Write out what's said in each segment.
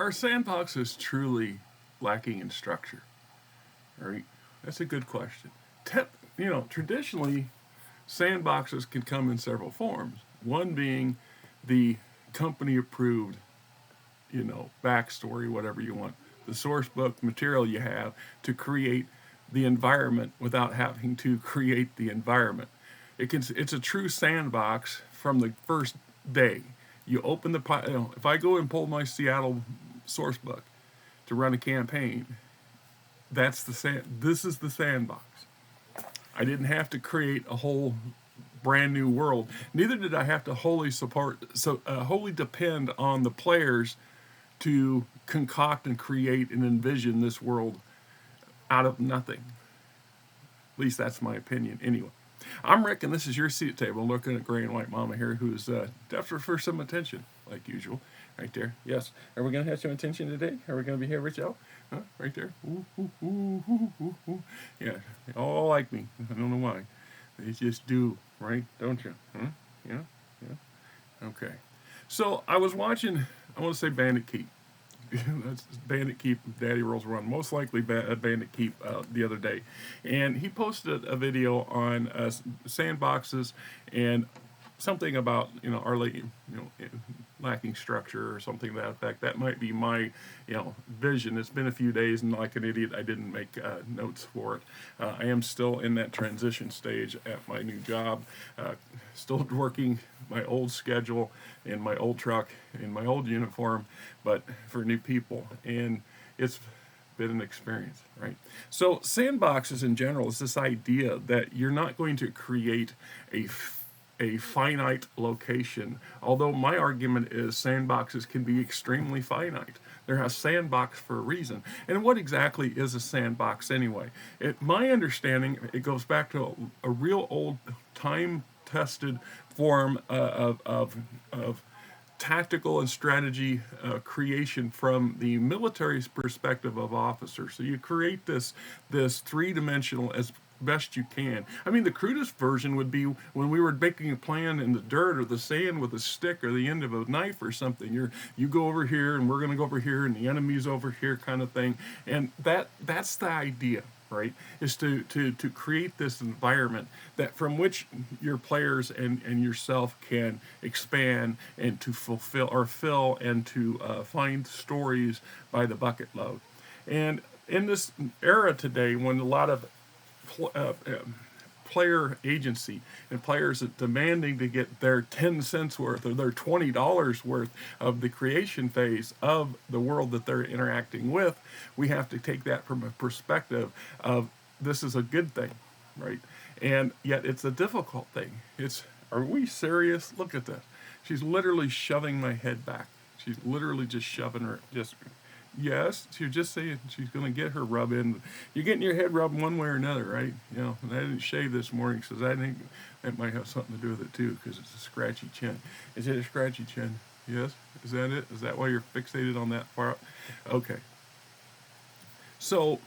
Our sandbox is truly lacking in structure, right? That's a good question. Traditionally, sandboxes can come in several forms. One being the company approved, backstory, whatever you want, the source book material you have to create the environment without having to create the environment. It's a true sandbox from the first day. You open if I go and pull my Seattle source book to run a campaign, this is the sandbox. I didn't have to create a whole brand new world. Neither did I have to wholly depend on the players to concoct and create and envision this world out of nothing. At least that's my opinion. Anyway, I'm Rick, and this is your seat table. Looking at Gray and White Mama here, who's desperate for some attention, like usual. Right there. Yes. Are we going to have some attention today? Are we going to be here with y'all? Huh? Right there. Ooh, ooh, ooh, ooh, ooh, ooh. Yeah. They all like me. I don't know why. They just do, right? Don't you? Huh? Yeah. Yeah. Okay. So I was watching. I want to say Bandit Keep. That's Bandit Keep, Daddy Rolls Run. Most likely Bandit Keep the other day, and he posted a video on sandboxes and something about our lacking structure or something to that effect. That might be my vision. It's been a few days, and like an idiot, I didn't make notes for it. I am still in that transition stage at my new job, still working my old schedule in my old truck in my old uniform, but for new people, and it's been an experience, right? So sandboxes in general is this idea that you're not going to create a finite location, although my argument is sandboxes can be extremely finite. They're a sandbox for a reason. And what exactly is a sandbox anyway? My understanding, it goes back to a real old time-tested form of tactical and strategy creation from the military's perspective of officers. So you create this three-dimensional as best you can. I mean, the crudest version would be when we were making a plan in the dirt or the sand with a stick or the end of a knife or something. You go over here and we're going to go over here and the enemy's over here, kind of thing. And that's the idea, right? Is to create this environment that from which your players and yourself can expand and to fulfill or fill and to find stories by the bucket load. And in this era today, when a lot of player agency and players demanding to get their 10 cents worth or their $20 worth of the creation phase of the world that they're interacting with, we have to take that from a perspective of this is a good thing, right? And yet it's a difficult thing. Are we serious? Look at this. She's literally shoving my head back. She's literally just shoving her, yes, she was just saying she's going to get her rub in. You're getting your head rubbed one way or another, right? And I didn't shave this morning, so I think that might have something to do with it, too, because it's a scratchy chin. Is it a scratchy chin? Yes? Is that it? Is that why you're fixated on that part? Okay. So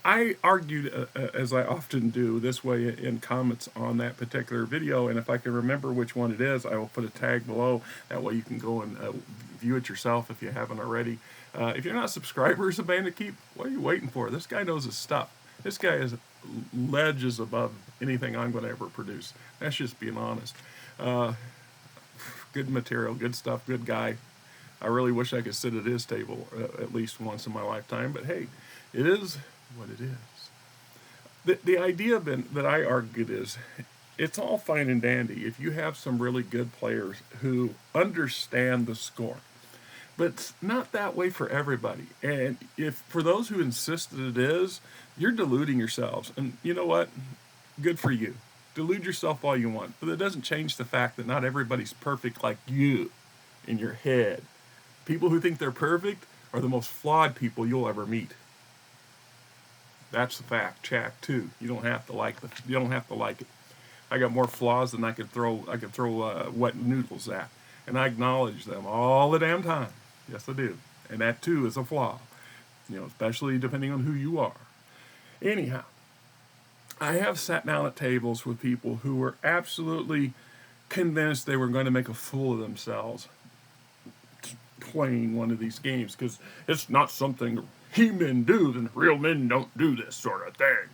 I argued, as I often do, this way in comments on that particular video, and if I can remember which one it is, I will put a tag below. That way you can go and view it yourself if you haven't already. If you're not subscribers of Bandit Keep, what are you waiting for? This guy knows his stuff. This guy is ledges above anything I'm going to ever produce. That's just being honest. Good material, good stuff, good guy. I really wish I could sit at his table at least once in my lifetime, but hey, it is what it is. The idea that I argued is it's all fine and dandy if you have some really good players who understand the score. But it's not that way for everybody. And if for those who insist that it is, you're deluding yourselves. And you know what? Good for you. Delude yourself all you want. But it doesn't change the fact that not everybody's perfect like you in your head. People who think they're perfect are the most flawed people you'll ever meet. That's the fact. Check too. You don't have to like it. I got more flaws than I could throw wet noodles at, and I acknowledge them all the damn time. Yes, I do. And that too is a flaw. Especially depending on who you are. Anyhow, I have sat down at tables with people who were absolutely convinced they were going to make a fool of themselves playing one of these games because it's not something he-men do, then real men don't do this sort of thing.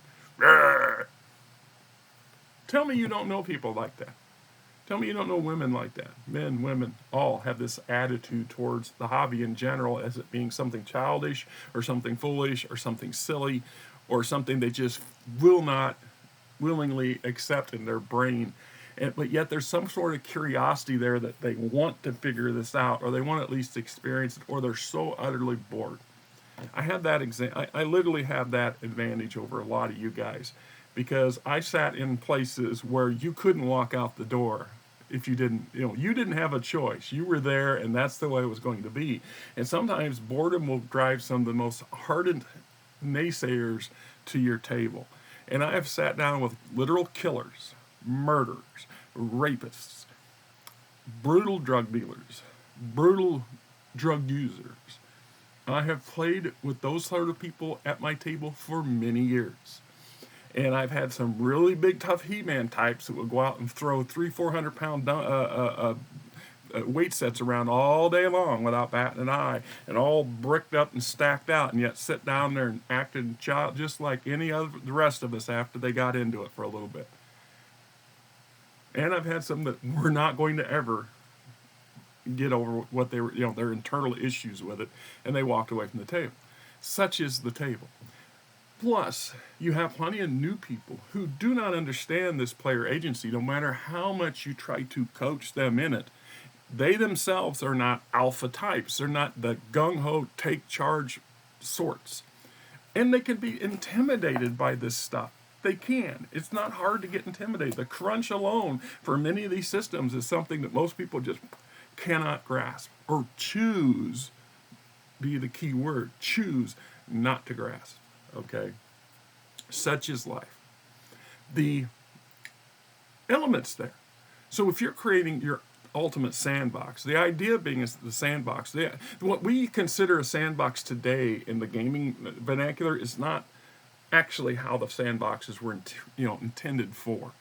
Tell me you don't know people like that. Tell me you don't know women like that. Men, women, all have this attitude towards the hobby in general as it being something childish or something foolish or something silly or something they just will not willingly accept in their brain. But yet there's some sort of curiosity there that they want to figure this out, or they want to at least experience it, or they're so utterly bored. I had that I literally had that advantage over a lot of you guys because I sat in places where you couldn't walk out the door if you didn't, you didn't have a choice. You were there, and that's the way it was going to be. And sometimes boredom will drive some of the most hardened naysayers to your table. And I have sat down with literal killers, murderers, rapists, brutal drug dealers, brutal drug users. I have played with those sort of people at my table for many years. And I've had some really big, tough He-Man types that would go out and throw 300-400 pound weight sets around all day long without batting an eye, and all bricked up and stacked out, and yet sit down there and acted just like any other the rest of us after they got into it for a little bit. And I've had some that were not going to ever get over what they were, their internal issues with it, and they walked away from the table. Such is the table. Plus, you have plenty of new people who do not understand this player agency, no matter how much you try to coach them in it. They themselves are not alpha types. They're not the gung-ho, take charge sorts. And they can be intimidated by this stuff. They can. It's not hard to get intimidated. The crunch alone for many of these systems is something that most people just cannot grasp or choose, be the key word, choose not to grasp. Okay? Such is life. The elements there. So if you're creating your ultimate sandbox, the idea being is the sandbox, what we consider a sandbox today in the gaming vernacular is not actually how the sandboxes were intended for.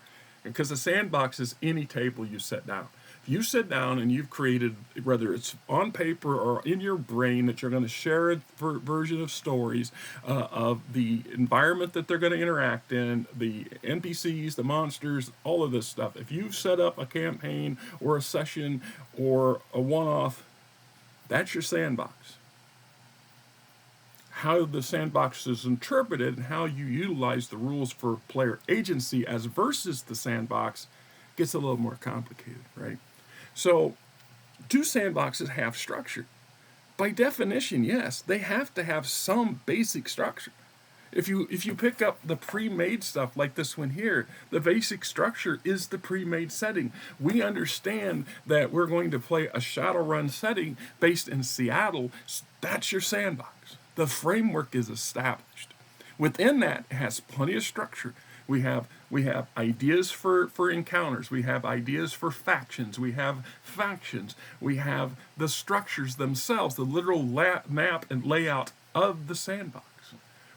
Because the sandbox is any table you set down. You sit down and you've created, whether it's on paper or in your brain, that you're going to share a version of stories of the environment that they're going to interact in, the NPCs, the monsters, all of this stuff. If you've set up a campaign or a session or a one-off, that's your sandbox. How the sandbox is interpreted and how you utilize the rules for player agency as versus the sandbox gets a little more complicated, right? So, do sandboxes have structure? By definition, yes. They have to have some basic structure. If you pick up the pre-made stuff like this one here, the basic structure is the pre-made setting. We understand that we're going to play a Shadowrun setting based in Seattle. That's your sandbox. The framework is established. Within that, it has plenty of structure. We have ideas for encounters. We have ideas for factions. We have factions. We have the structures themselves, the literal map and layout of the sandbox.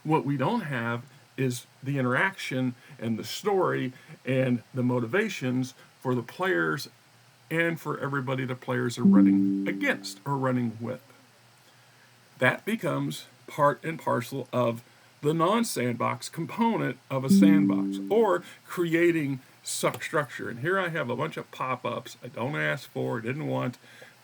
What we don't have is the interaction and the story and the motivations for the players and for everybody the players are running against or running with. That becomes part and parcel of the non-sandbox component of a sandbox, or creating structure. And here I have a bunch of pop-ups I don't ask for, didn't want,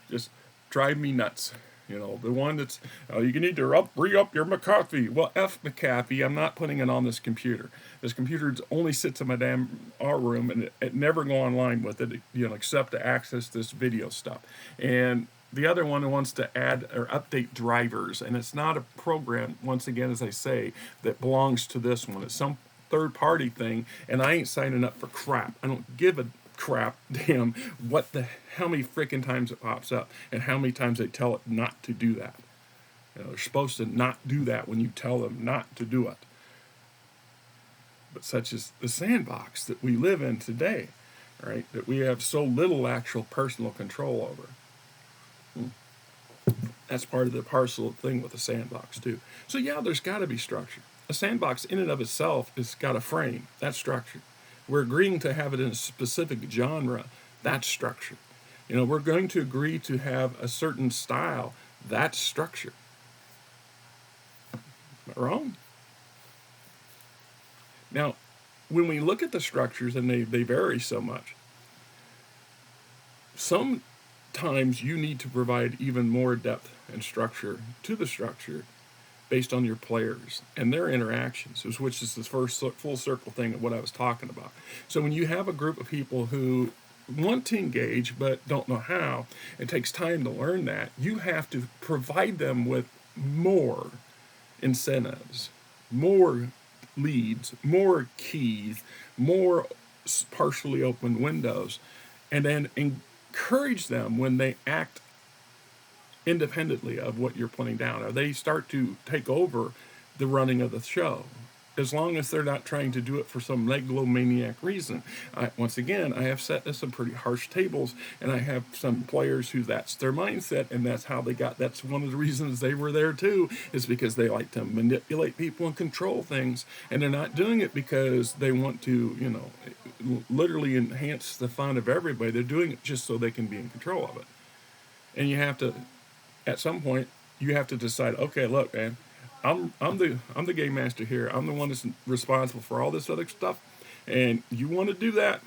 just drive me nuts. The one that's, you need to re-up your McAfee. Well, F McAfee, I'm not putting it on this computer. This computer only sits in my damn R room, and it never go online with it, except to access this video stuff. And the other one wants to add or update drivers, and it's not a program, once again, as I say, that belongs to this one. It's some third-party thing, and I ain't signing up for crap. I don't give a crap, damn, how many freaking times it pops up, and how many times they tell it not to do that. They're supposed to not do that when you tell them not to do it. But such is the sandbox that we live in today, right? That we have so little actual personal control over. That's part of the parcel thing with the sandbox too. So yeah, there's got to be structure. A sandbox in and of itself has got a frame. That's structure. We're agreeing to have it in a specific genre. That's structure. We're going to agree to have a certain style. That's structure. Am I wrong? Now, when we look at the structures, and they vary so much, sometimes you need to provide even more depth and structure to the structure based on your players and their interactions, which is the first full circle thing of what I was talking about. So when you have a group of people who want to engage but don't know how, it takes time to learn that, you have to provide them with more incentives, more leads, more keys, more partially open windows, and then encourage them when they act independently of what you're putting down, or they start to take over the running of the show, as long as they're not trying to do it for some megalomaniac reason. Once again, I have set some pretty harsh tables, and I have some players who that's their mindset, and that's how they got. That's one of the reasons they were there too, is because they like to manipulate people and control things, and they're not doing it because they want to, literally enhance the fun of everybody. They're doing it just so they can be in control of it. And you have to, at some point, you have to decide, okay, look, man, I'm the game master here. I'm the one that's responsible for all this other stuff, and you want to do that?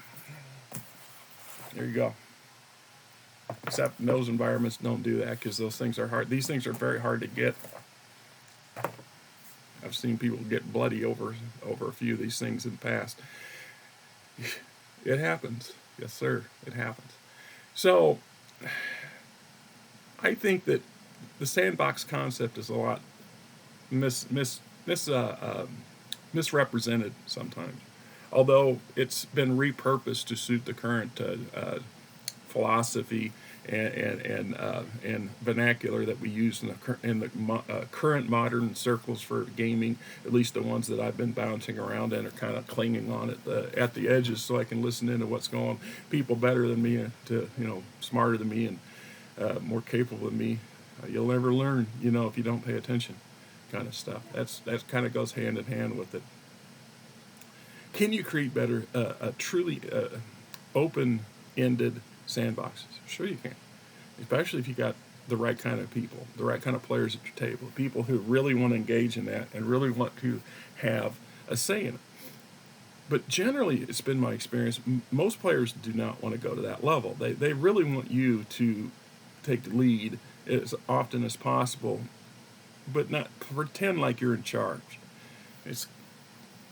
There you go. Except those environments don't do that, because those things are hard. These things are very hard to get. I've seen people get bloody over a few of these things in the past. It happens. Yes, sir. It happens. So I think that the sandbox concept is a lot misrepresented sometimes, although it's been repurposed to suit the current philosophy and vernacular that we use in the current modern circles for gaming. At least the ones that I've been bouncing around in are kind of clinging on at the edges, so I can listen into what's going on. People better than me, smarter than me, and more capable than me. You'll never learn, if you don't pay attention, kind of stuff. That kind of goes hand in hand with it. Can you create better, truly open-ended sandboxes? Sure you can, especially if you got the right kind of people, the right kind of players at your table, people who really want to engage in that and really want to have a say in it. But generally, it's been my experience, most players do not want to go to that level. They really want you to take the lead as often as possible, but not pretend like you're in charge. It's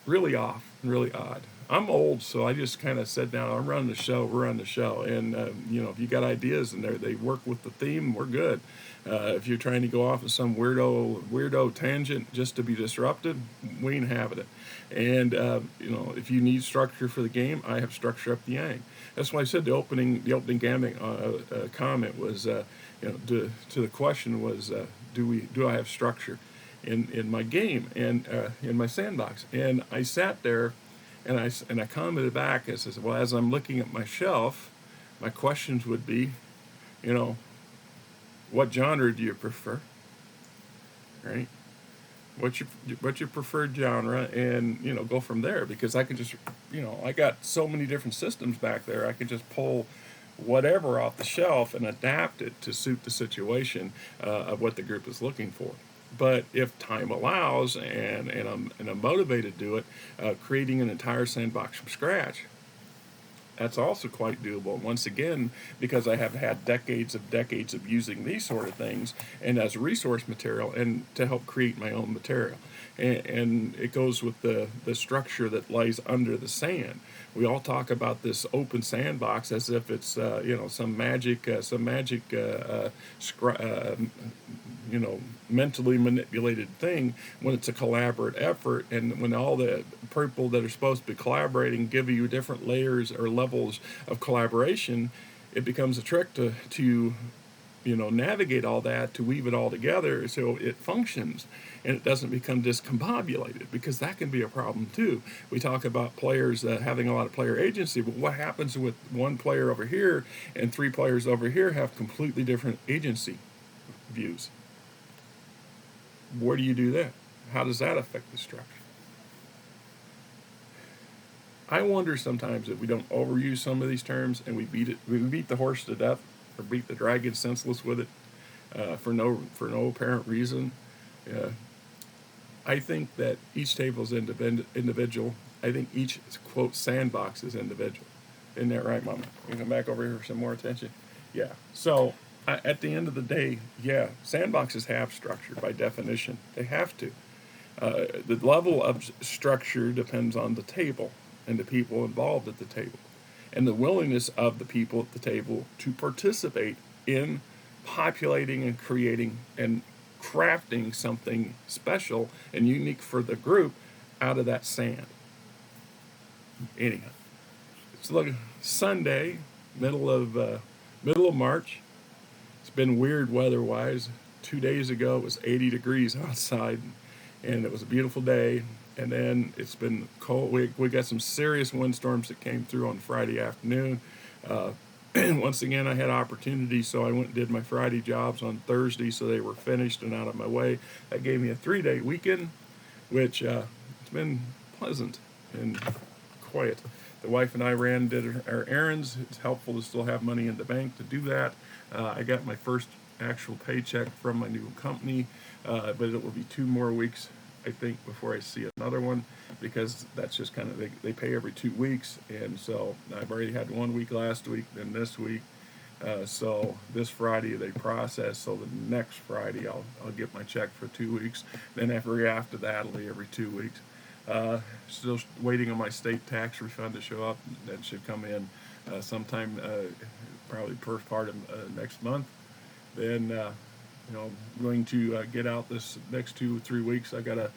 really off and really odd. I'm old, so I just kind of said down, I'm running the show, we're running the show. And, if you got ideas and they work with the theme, we're good. If you're trying to go off of some weirdo tangent just to be disrupted, we ain't having it. And, if you need structure for the game, I have structure up the yang. That's why I said the opening gambit comment was, to the question was, do I have structure in my game and in my sandbox? And I sat there and I commented back. I said, well, as I'm looking at my shelf, my questions would be, what genre do you prefer? Right? What's your preferred genre? And go from there, because I could just I got so many different systems back there. I could just pull whatever off the shelf and adapt it to suit the situation of what the group is looking for. But if time allows and I'm motivated to do it, creating an entire sandbox from scratch, that's also quite doable. Once again, because I have had decades of using these sort of things and as a resource material and to help create my own material. And it goes with the structure that lies under the sand. We all talk about this open sandbox as if it's some magic mentally manipulated thing, when it's a collaborative effort, and when all the people that are supposed to be collaborating give you different layers or levels of collaboration, it becomes a trick to navigate all that, to weave it all together so it functions and it doesn't become discombobulated, because that can be a problem too. We talk about players having a lot of player agency, but what happens with one player over here and three players over here have completely different agency views? Where do you do that? How does that affect the structure? I wonder sometimes if we don't overuse some of these terms and we beat the horse to death or beat the dragon senseless with it. for no apparent reason. Uh, I think that each table is individual. I think each quote sandbox is individual. Isn't that right, Mama? You come back over here for some more attention. Yeah. So at the end of the day, yeah, sandboxes have structure by definition. They have to. The level of structure depends on the table and the people involved at the table, and the willingness of the people at the table to participate in populating and creating and crafting something special and unique for the group out of that sand. Anyhow, it's like Sunday, middle of March. It's been weird weather-wise. 2 days ago, it was 80 degrees outside, and it was a beautiful day. And then it's been cold. We got some serious windstorms that came through on Friday afternoon. Uh, Once again, I had opportunity, so I went and did my Friday jobs on Thursday, so they were finished and out of my way. That gave me a 3-day weekend, which it's been pleasant and quiet. The wife and I did our errands. It's helpful to still have money in the bank to do that. I got my first actual paycheck from my new company, but it will be 2 more weeks, I think, before I see another one, because that's just kind of, they pay every 2 weeks, and so I've already had 1 week last week, then this week. So this Friday they process, so the next Friday I'll get my check for 2 weeks. Then after that it'll be every 2 weeks. Still waiting on my state tax refund to show up. That should come in sometime, probably first part of next month. Then I'm going to get out this next 2 or 3 weeks. I gotta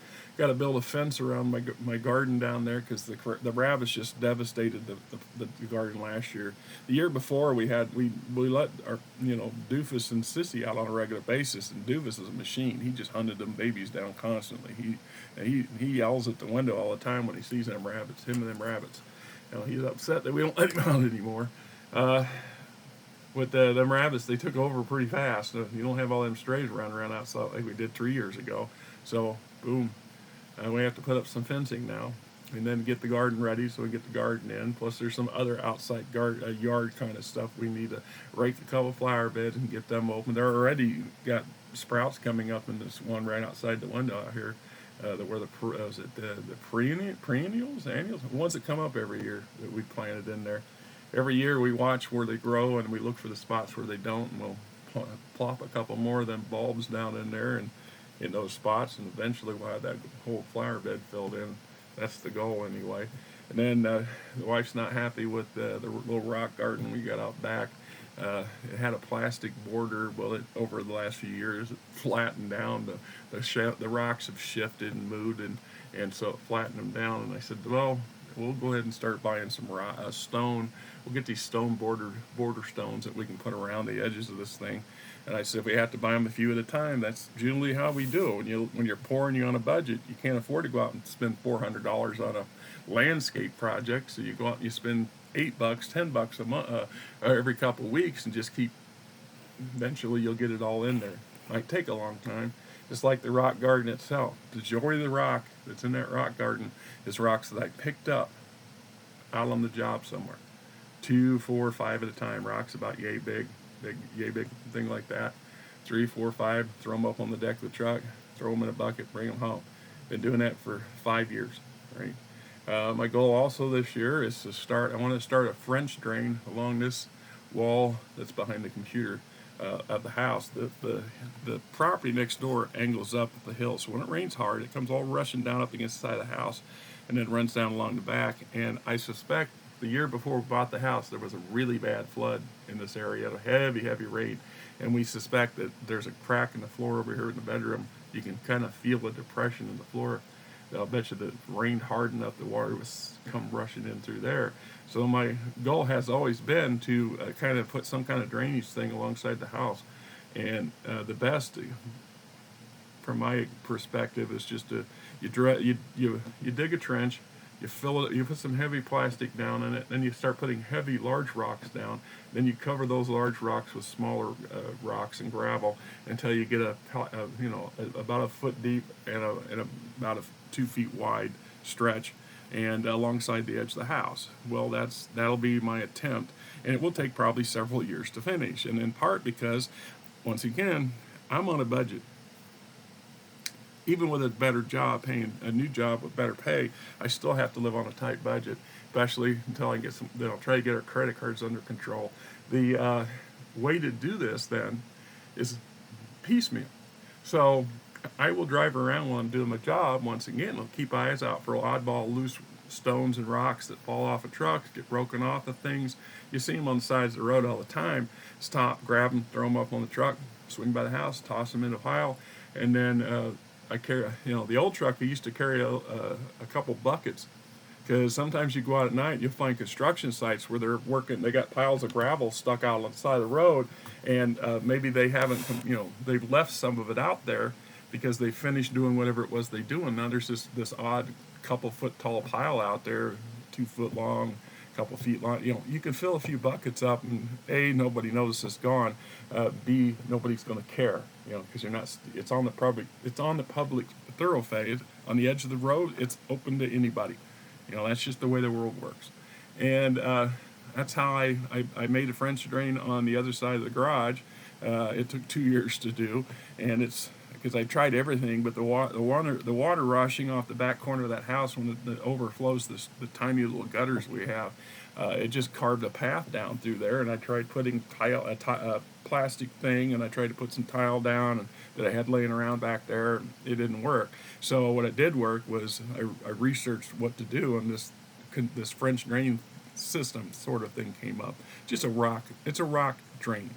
build a fence around my garden down there, because the rabbits just devastated the garden last year. The year before we let our Doofus and Sissy out on a regular basis, and Doofus is a machine. He just hunted them babies down constantly. He yells at the window all the time when he sees them rabbits. Him and them rabbits. He's upset that we don't let him out anymore. With them rabbits, they took over pretty fast. You don't have all them strays running around outside like we did 3 years ago. So, boom. We have to put up some fencing now, and then get the garden ready so we get the garden in. Plus, there's some other outside yard kind of stuff. We need to rake a couple flower beds and get them open. They're already got sprouts coming up in this one right outside the window out here. The perennials, annuals, the ones that come up every year that we planted in there. Every year we watch where they grow, and we look for the spots where they don't, and we'll plop a couple more of them bulbs down in there and in those spots, and eventually we'll have that whole flower bed filled in. That's the goal anyway. And then the wife's not happy with the little rock garden we got out back. It had a plastic border. Well, over the last few years, it flattened down. The rocks have shifted and moved, and so it flattened them down. And I said, well, we'll go ahead and start buying some stone. We'll get these stone border stones that we can put around the edges of this thing. And I said, if we have to buy them a few at a time, that's generally how we do it. When you're poor and you're on a budget, you can't afford to go out and spend $400 on a landscape project. So you go out and you spend $8, $10 a month, every couple of weeks, and just keep. Eventually, you'll get it all in there. Might take a long time. Just like the rock garden itself. The majority of the rock that's in that rock garden is rocks that I picked up out on the job somewhere. 2, 4, 5 at a time. Rocks about yay big, thing like that. 3, 4, 5. Throw them up on the deck of the truck. Throw them in a bucket. Bring them home. Been doing that for 5 years. Right. My goal also this year is I want to start a French drain along this wall that's behind the computer. Of the house. The property next door angles up the hill, so when it rains hard, it comes all rushing down up against the side of the house, and then runs down along the back. And I suspect the year before we bought the house, there was a really bad flood in this area, a heavy rain, and we suspect that there's a crack in the floor over here in the bedroom. You can kind of feel the depression in the floor. I'll bet you that it rained hard enough, the water was come rushing in through there. So my goal has always been to kind of put some kind of drainage thing alongside the house. And the best, from my perspective, is just you dig a trench, you fill it, you put some heavy plastic down in it, then you start putting heavy large rocks down. Then you cover those large rocks with smaller rocks and gravel until you get about a foot deep and about a 2 feet wide stretch, and alongside the edge of the house. Well, that'll be my attempt, and it will take probably several years to finish, and in part because once again, I'm on a budget. Even with a better job, paying a new job with better pay, I still have to live on a tight budget, especially until I get some. Then I'll try to get our credit cards under control. The way to do this then is piecemeal. So I will drive around while I'm doing my job. Once again, I'll keep eyes out for oddball, loose stones and rocks that fall off of trucks, get broken off of things. You see them on the sides of the road all the time. Stop, grab them, throw them up on the truck, swing by the house, toss them in a pile, and then I carry. The old truck I used to carry a couple buckets because sometimes you go out at night and you'll find construction sites where they're working. They got piles of gravel stuck out on the side of the road, and maybe they haven't, they've left some of it out there because they finished doing whatever it was they doing. Now there's this odd couple foot tall pile out there, 2 foot long, couple feet long. You can fill a few buckets up, and A, nobody knows it's gone. B, nobody's going to care, because you're not. It's on the public thoroughfare on the edge of the road. It's open to anybody. That's just the way the world works. And that's how I made a French drain on the other side of the garage. It took 2 years to do, and it's because I tried everything, but the water rushing off the back corner of that house when it overflows the tiny little gutters we have, it just carved a path down through there. And I tried putting a plastic thing, and I tried to put some tile down that I had laying around back there. It didn't work. So what it did work was I researched what to do, and this French drain system sort of thing came up. Just a rock. It's a rock drain.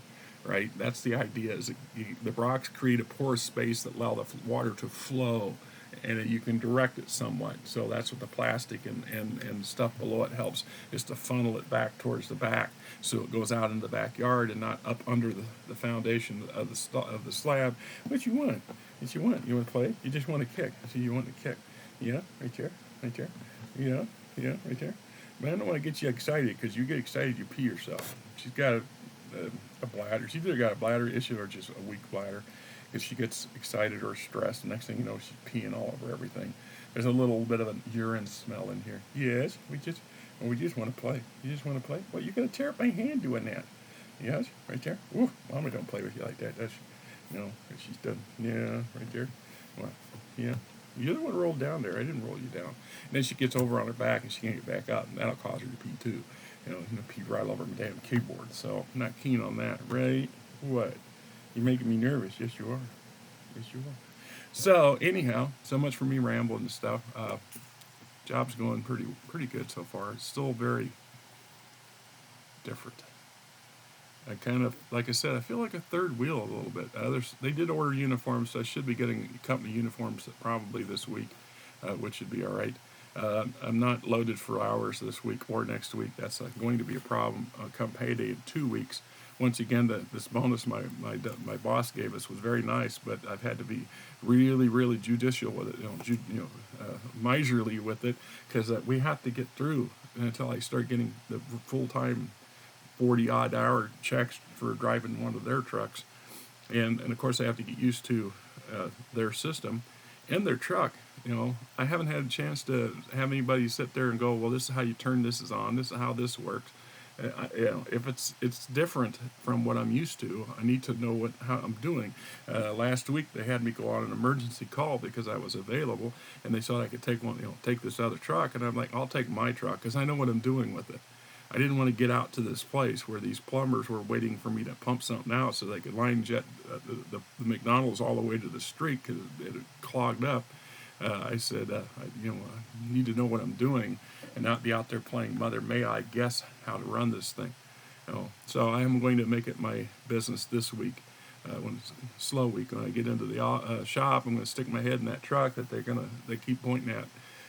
Right, that's the idea. Is the rocks create a porous space that allow the water to flow, and you can direct it somewhat. So that's what the plastic and stuff below it helps, is to funnel it back towards the back, so it goes out in the backyard and not up under the foundation of the slab. What you want? What you want? You want to play? You just want to kick. So you want to kick? Yeah, right there, right there. Yeah, right there. But I don't want to get you excited, because you get excited, you pee yourself. She's got a bladder. She's either got a bladder issue or just a weak bladder, because she gets excited or stressed. The next thing you know, she's peeing all over everything. There's a little bit of a urine smell in here. Yes, we just want to play. You just want to play? Well, you're going to tear up my hand doing that. Yes, right there. Ooh, Mommy don't play with you like that, does she? No, she's done. Yeah, right there. Well, yeah. You're the one rolled down there. I didn't roll you down. And then she gets over on her back and she can't get back up, and that'll cause her to pee too. Pee right over my damn keyboard. So I'm not keen on that, right? What? You're making me nervous. Yes, you are. Yes, you are. So anyhow, so much for me rambling and stuff. Job's going pretty good so far. It's still very different. I kind of, like I said, I feel like a third wheel a little bit. They did order uniforms, so I should be getting company uniforms probably this week, which should be all right. I'm not loaded for hours this week or next week. That's going to be a problem come payday in 2 weeks. Once again, this bonus my boss gave us was very nice, but I've had to be really, really judicial with it, miserly with it, because we have to get through until I start getting the full-time 40-odd hour checks for driving one of their trucks. And of course, I have to get used to their system and their truck. I haven't had a chance to have anybody sit there and go, well, this is how you turn this on, this is how this works. If it's different from what I'm used to, I need to know how I'm doing. Last week they had me go on an emergency call because I was available, and they thought I could take this other truck, and I'm like, I'll take my truck because I know what I'm doing with it. I didn't want to get out to this place where these plumbers were waiting for me to pump something out so they could line jet the McDonald's all the way to the street because it had clogged up. I said, I need to know what I'm doing and not be out there playing Mother May I guess how to run this thing. So I am going to make it my business this week. When it's a slow week, when I get into the shop, I'm going to stick my head in that truck that they keep pointing at,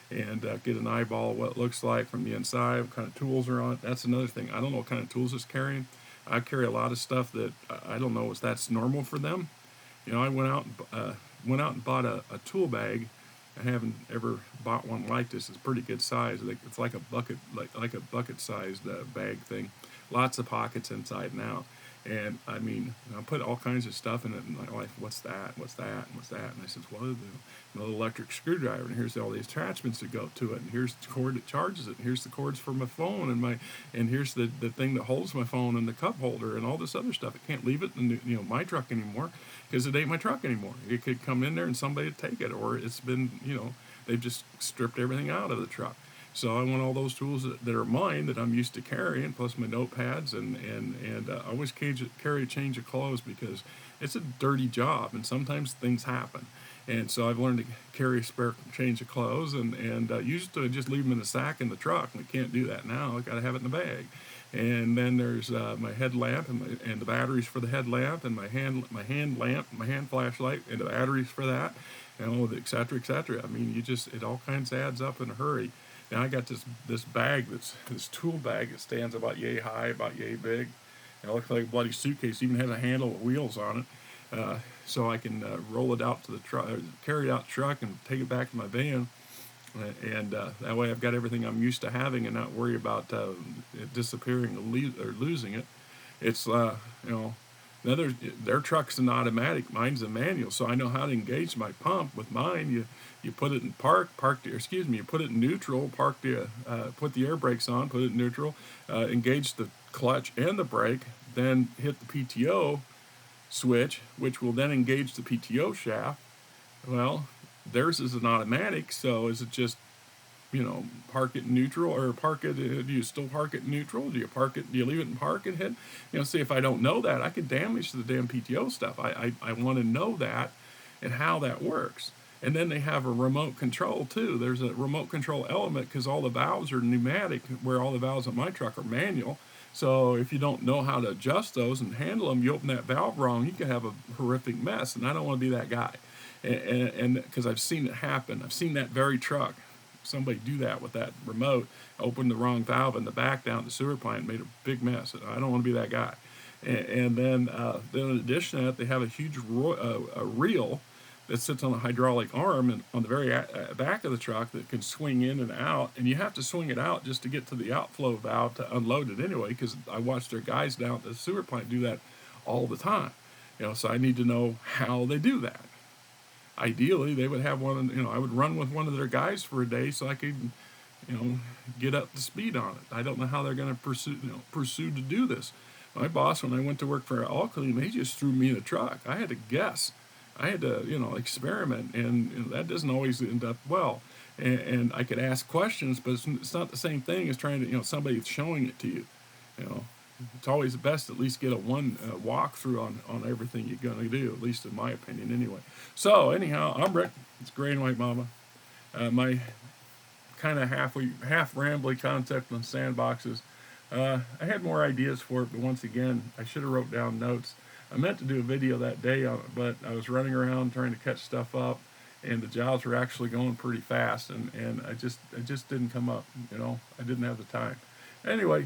and get an eyeball of what it looks like from the inside, what kind of tools are on it. That's another thing. I don't know what kind of tools it's carrying. I carry a lot of stuff that I don't know if that's normal for them. I went out and bought a tool bag. I haven't ever bought one like this. It's pretty good size. It's like a bucket, like a bucket-sized bag thing. Lots of pockets inside now. And I mean, I put all kinds of stuff in it, and my wife, what's that? What's that? And what's that? And I said, well, the electric screwdriver, and here's all these attachments that go to it, and here's the cord that charges it, and here's the cords for my phone, and here's the thing that holds my phone, and the cup holder, and all this other stuff. I can't leave it in my truck anymore because it ain't my truck anymore. It could come in there and somebody would take it, or it's been they've just stripped everything out of the truck. So I want all those tools that are mine that I'm used to carrying, plus my notepads, and I always carry a change of clothes because it's a dirty job, and sometimes things happen. And so I've learned to carry a spare change of clothes, and used to just leave them in a sack in the truck. And I can't do that now. I got to have it in the bag. And then there's my headlamp and the batteries for the headlamp, and my hand lamp, my hand flashlight, and the batteries for that, et cetera, et cetera. I mean, it all kinds adds up in a hurry. Now I got this bag this tool bag that stands about yay high, about yay big. It looks like a bloody suitcase. Even has a handle with wheels on it, so I can roll it out to the truck, carry it out the truck, and take it back to my van. And that way I've got everything I'm used to having, and not worry about it disappearing or losing it. It's their truck's an automatic, mine's a manual, so I know how to engage my pump. With mine, you put it in you put it in neutral, put the air brakes on, put it in neutral, engage the clutch and the brake, then hit the PTO switch, which will then engage the PTO shaft. Well, theirs is an automatic, so is it just park it in neutral, or park it? Do you still park it in neutral? Do you leave it in park and hit? See, if I don't know that, I could damage the damn PTO stuff. I want to know that and how that works. And then they have a remote control too. There's a remote control element because all the valves are pneumatic, where all the valves on my truck are manual. So if you don't know how to adjust those and handle them, you open that valve wrong, you can have a horrific mess. And I don't want to be that guy. And because I've seen it happen. I've seen that very truck, somebody do that with that remote, opened the wrong valve in the back down the sewer plant, made a big mess. I don't want to be that guy. And then in addition to that, they have a huge reel that sits on a hydraulic arm and on the very back of the truck that can swing in and out, and you have to swing it out just to get to the outflow valve to unload it anyway, because I watch their guys down at the sewer plant do that all the time. So I need to know how they do that. Ideally, they would have one. I would run with one of their guys for a day so I could, get up to speed on it. I don't know how they're going to pursue to do this. My boss, when I went to work for All Clean, he just threw me in a truck. I had to guess. I had to, experiment, and that doesn't always end up well. And I could ask questions, but it's not the same thing as trying to, somebody showing it to you. It's always best to at least get a walkthrough on everything you're going to do, at least in my opinion, anyway. So, anyhow, I'm Rick. It's Gray and White Mama. My kind of half rambly concept on Sandboxes. I had more ideas for it, but once again, I should have wrote down notes. I meant to do a video that day, but I was running around trying to catch stuff up, and the jobs were actually going pretty fast, and I just didn't come up. I didn't have the time. Anyway,